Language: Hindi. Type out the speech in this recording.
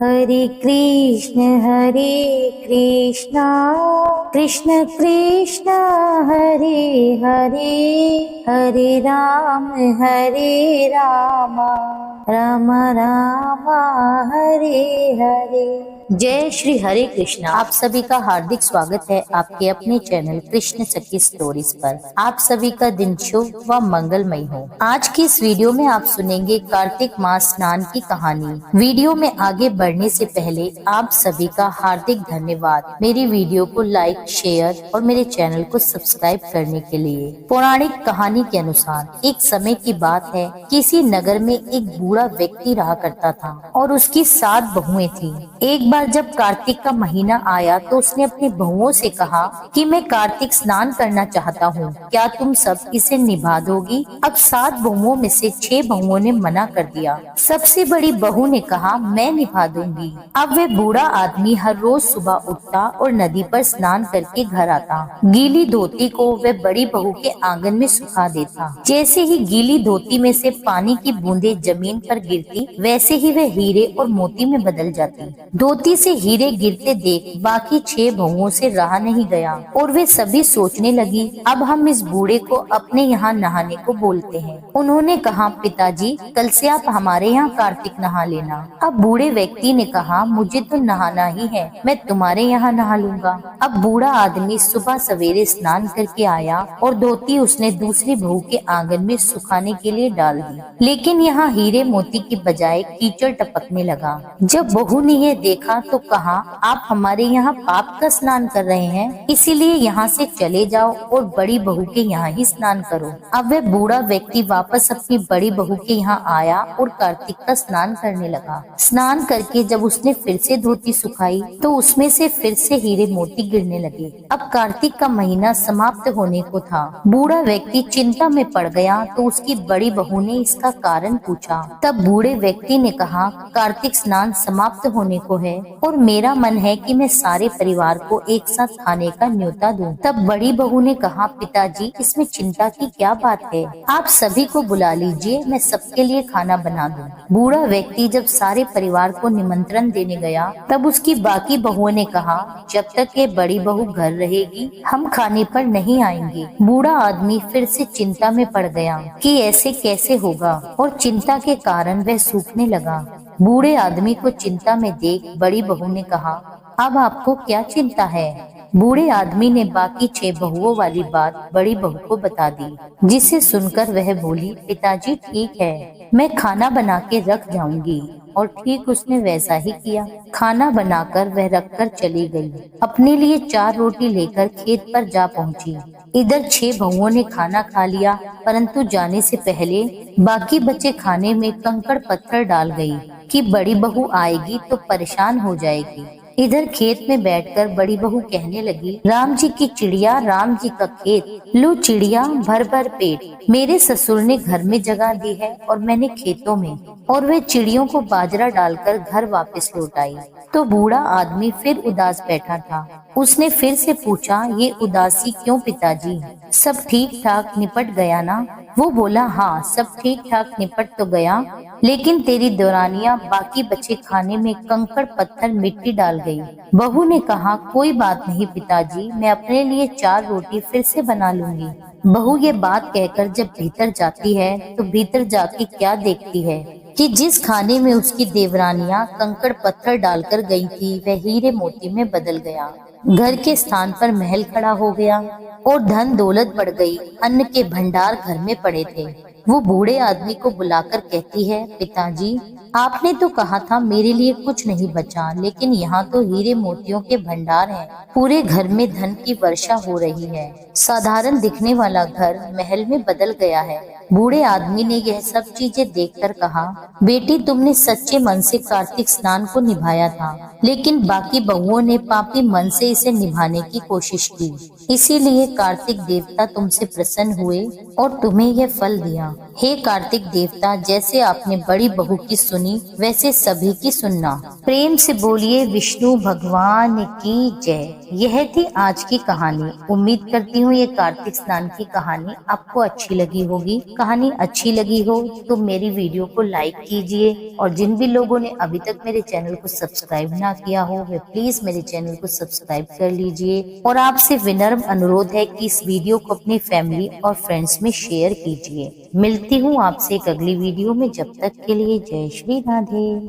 हरे कृष्ण कृष्ण कृष्ण हरे हरे, हरे राम राम राम हरे हरे। जय श्री हरे कृष्णा। आप सभी का हार्दिक स्वागत है आपके अपने चैनल कृष्ण सखी स्टोरीज पर। आप सभी का दिन शुभ व मंगलमय हो। आज की इस वीडियो में आप सुनेंगे कार्तिक मास स्नान की कहानी। वीडियो में आगे बढ़ने से पहले आप सभी का हार्दिक धन्यवाद मेरी वीडियो को लाइक, शेयर और मेरे चैनल को सब्सक्राइब करने के लिए। पौराणिक कहानी के अनुसार एक समय की बात है, किसी नगर में एक बूढ़ा व्यक्ति रहा करता था और उसकी 7 बहुएं थी। एक बार जब कार्तिक का महीना आया तो उसने अपनी बहुओं से कहा कि मैं कार्तिक स्नान करना चाहता हूँ, क्या तुम सब इसे निभा दोगी? अब 7 बहुओं में से 6 बहुओं ने मना कर दिया। सबसे बड़ी बहू ने कहा मैं निभा दूंगी। अब वह बूढ़ा आदमी हर रोज सुबह उठता और नदी पर स्नान करके घर आता। गीली धोती को वह बड़ी बहू के आंगन में सुखा देता। जैसे ही गीली धोती में से पानी की बूंदें जमीन पर गिरती, वैसे ही वह हीरे और मोती में बदल जाती। धोती से हीरे गिरते देख बाकी 6 बहुओं से रहा नहीं गया और वे सभी सोचने लगी, अब हम इस बूढ़े को अपने यहाँ नहाने को बोलते हैं। उन्होंने कहा, पिताजी कल से आप हमारे यहाँ कार्तिक नहा लेना। अब बूढ़े व्यक्ति ने कहा, मुझे तो नहाना ही है, मैं तुम्हारे यहाँ नहा लूंगा। अब बूढ़ा आदमी सुबह सवेरे स्नान करके आया और धोती उसने दूसरी बहू के आंगन में सुखाने के लिए डाल दी, लेकिन यहाँ हीरे मोती की बजाय कीचड़ टपकने लगा। जब बहू ने यह देखा तो कहा, आप हमारे यहाँ पाप का स्नान कर रहे हैं, इसीलिए यहाँ से चले जाओ और बड़ी बहू के यहाँ ही स्नान करो। अब वह बूढ़ा व्यक्ति वापस अपनी बड़ी बहू के यहाँ आया और कार्तिक का स्नान करने लगा। स्नान करके जब उसने फिर से धोती सुखाई तो उसमें से फिर से हीरे मोती गिरने लगे। अब कार्तिक का महीना समाप्त होने को था। बूढ़ा व्यक्ति चिंता में पड़ गया तो उसकी बड़ी बहू ने इसका कारण पूछा। तब बूढ़े व्यक्ति ने कहा, कार्तिक स्नान समाप्त होने को है और मेरा मन है कि मैं सारे परिवार को एक साथ खाने का न्योता दूं। तब बड़ी बहू ने कहा, पिताजी इसमें चिंता की क्या बात है, आप सभी को बुला लीजिए, मैं सबके लिए खाना बना दूं। बूढ़ा व्यक्ति जब सारे परिवार को निमंत्रण देने गया तब उसकी बाकी बहुओं ने कहा, जब तक ये बड़ी बहू घर रहेगी हम खाने पर नहीं आएंगे। बूढ़ा आदमी फिर से चिंता में पड़ गया कि ऐसे कैसे होगा और चिंता के कारण वह सूखने लगा। बूढ़े आदमी को चिंता में देख बड़ी बहू ने कहा, अब आपको क्या चिंता है? बूढ़े आदमी ने बाकी 6 बहुओं वाली बात बड़ी बहू को बता दी, जिसे सुनकर वह बोली, पिताजी ठीक है, मैं खाना बना के रख जाऊंगी। और ठीक उसने वैसा ही किया। खाना बनाकर वह रखकर चली गई। अपने लिए 4 रोटी लेकर खेत पर जा पहुंची। इधर 6 बहुओं ने खाना खा लिया, परंतु जाने से पहले बाकी बचे खाने में कंकड़ पत्थर डाल गई कि बड़ी बहू आएगी तो परेशान हो जाएगी। इधर खेत में बैठकर बड़ी बहू कहने लगी, राम जी की चिड़िया राम जी का खेत, लो चिड़िया भर भर पेट। मेरे ससुर ने घर में जगह दी है और मैंने खेतों में। और वे चिड़ियों को बाजरा डालकर घर वापस लौट आई। तो बूढ़ा आदमी फिर उदास बैठा था। उसने फिर से पूछा, ये उदासी क्यों पिताजी, सब ठीक ठाक निपट गया ना? वो बोला, हाँ सब ठीक ठाक निपट तो गया, लेकिन तेरी देवरानियां बाकी बचे खाने में कंकड़ पत्थर मिट्टी डाल गई। बहू ने कहा, कोई बात नहीं पिताजी, मैं अपने लिए 4 रोटी फिर से बना लूंगी। बहू ये बात कहकर जब भीतर जाती है तो भीतर जाके क्या देखती है कि जिस खाने में उसकी देवरानियां कंकड़ पत्थर डालकर गई थी वह हीरे मोती में बदल गया। घर के स्थान पर महल खड़ा हो गया और धन दौलत बढ़ गई। अन्न के भंडार घर में पड़े थे। वो बूढ़े आदमी को बुलाकर कहती है, पिताजी आपने तो कहा था मेरे लिए कुछ नहीं बचा, लेकिन यहाँ तो हीरे मोतियों के भंडार हैं। पूरे घर में धन की वर्षा हो रही है। साधारण दिखने वाला घर महल में बदल गया है। बूढ़े आदमी ने यह सब चीजें देखकर कहा, बेटी तुमने सच्चे मन से कार्तिक स्नान को निभाया था, लेकिन बाकी बहुओं ने पापी मन से इसे निभाने की कोशिश की, इसीलिए कार्तिक देवता तुमसे प्रसन्न हुए और तुम्हें यह फल दिया। हे कार्तिक देवता, जैसे आपने बड़ी बहू की सुनी वैसे सभी की सुनना। प्रेम से बोलिए विष्णु भगवान की जय। यह थी आज की कहानी। उम्मीद करती हूँ ये कार्तिक स्नान की कहानी आपको अच्छी लगी होगी। कहानी अच्छी लगी हो तो मेरी वीडियो को लाइक कीजिए, और जिन भी लोगों ने अभी तक मेरे चैनल को सब्सक्राइब ना किया हो वे प्लीज मेरे चैनल को सब्सक्राइब कर लीजिए। और आपसे विनम्र अनुरोध है कि इस वीडियो को अपनी फैमिली और फ्रेंड्स में शेयर कीजिए। मिलती हूँ आपसे एक अगली वीडियो में, जब तक के लिए जय श्री राधे।